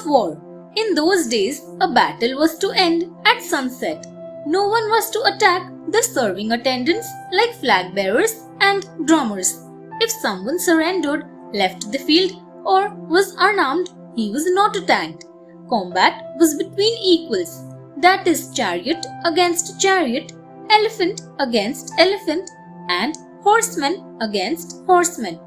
of war. In those days, a battle was to end at sunset. No one was to attack the serving attendants like flag bearers and drummers. If someone surrendered, left the field, or was unarmed, he was not attacked. Combat was between equals, that is, chariot against chariot, elephant against elephant, and horsemen against horsemen.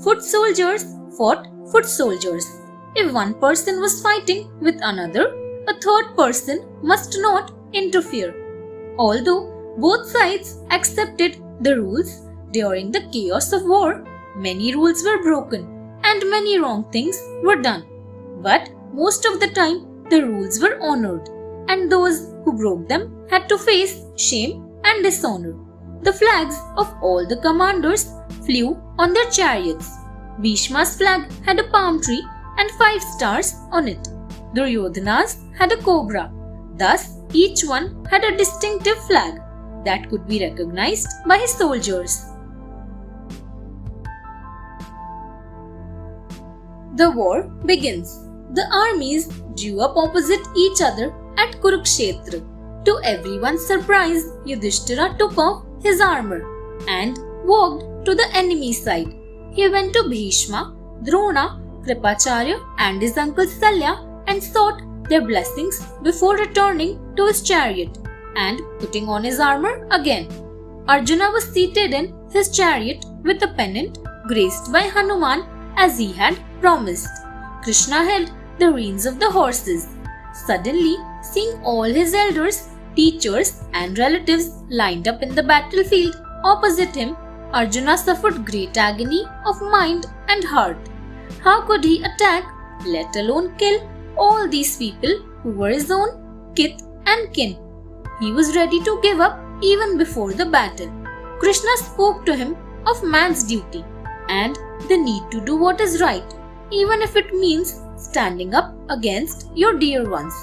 Foot soldiers fought foot soldiers. If one person was fighting with another, a third person must not interfere. Although both sides accepted the rules, during the chaos of war, many rules were broken and many wrong things were done. But most of the time, the rules were honored, and those who broke them had to face shame and dishonor. The flags of all the commanders flew on their chariots. Bhishma's flag had a palm tree and 5 stars on it. Duryodhana's had a cobra. Thus, each one had a distinctive flag that could be recognized by his soldiers. The war begins. The armies drew up opposite each other at Kurukshetra. To everyone's surprise, Yudhishthira took off his armor and walked to the enemy side. He went to Bhishma, Drona, Kripacharya and his uncle Salya and sought their blessings before returning to his chariot and putting on his armor again. Arjuna was seated in his chariot with a pennant graced by Hanuman as he had promised. Krishna held the reins of the horses. Suddenly, seeing all his elders, teachers and relatives lined up in the battlefield opposite him, Arjuna suffered great agony of mind and heart. How could he attack, let alone kill, all these people who were his own kith and kin? He was ready to give up even before the battle. Krishna spoke to him of man's duty and the need to do what is right, even if it means standing up against your dear ones.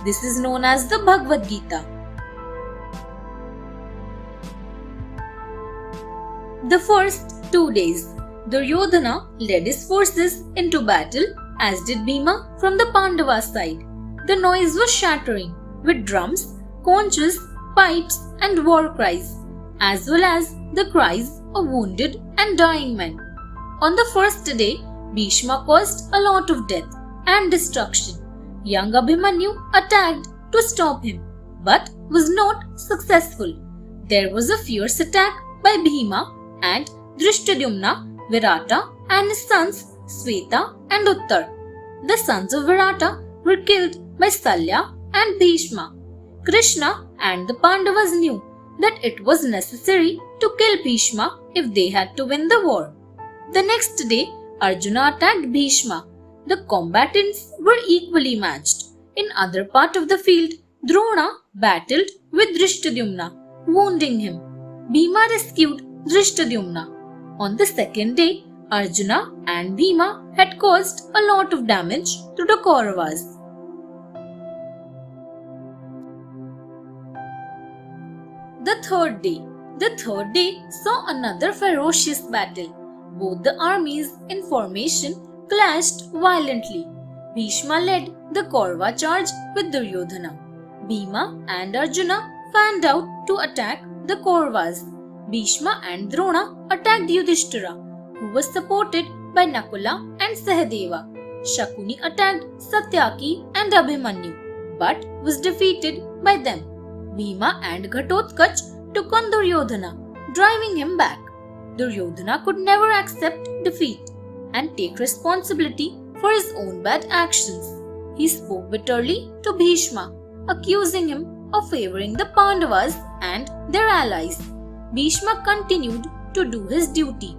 This is known as the Bhagavad Gita. The first 2 days, Duryodhana led his forces into battle, as did Bhima from the Pandava side. The noise was shattering, with drums, conches, pipes and war cries, as well as the cries of wounded and dying men. On the first day, Bhishma caused a lot of death and destruction. Young Abhimanyu attacked to stop him, but was not successful. There was a fierce attack by Bhima and Drishtadyumna, Virata and his sons Sweta and Uttar. The sons of Virata were killed by Salya and Bhishma. Krishna and the Pandavas knew that it was necessary to kill Bhishma if they had to win the war. The next day, Arjuna attacked Bhishma. The combatants were equally matched. In other part of the field, Drona battled with Drishtadyumna, wounding him. Bhima rescued Drishtadyumna. On the second day, Arjuna and Bhima had caused a lot of damage to the Kauravas. The third day saw another ferocious battle. Both the armies in formation clashed violently. Bhishma led the Kaurava charge with Duryodhana. Bhima and Arjuna fanned out to attack the Kauravas. Bhishma and Drona attacked Yudhishthira, who was supported by Nakula and Sahadeva. Shakuni attacked Satyaki and Abhimanyu, but was defeated by them. Bhima and Ghatotkach took on Duryodhana, driving him back. Duryodhana could never accept defeat and take responsibility for his own bad actions. He spoke bitterly to Bhishma, accusing him of favoring the Pandavas and their allies. Bhishma continued to do his duty.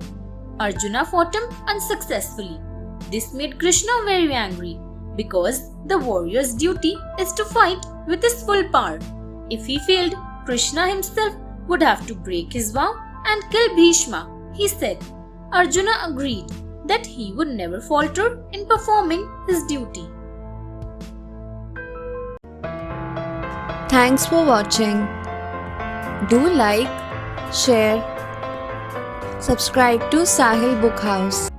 Arjuna fought him unsuccessfully. This made Krishna very angry because the warrior's duty is to fight with his full power. If he failed, Krishna himself would have to break his vow and kill Bhishma, he said. Arjuna agreed that he would never falter in performing his duty. Thanks for watching. Do like, share, subscribe to Sahil Book House.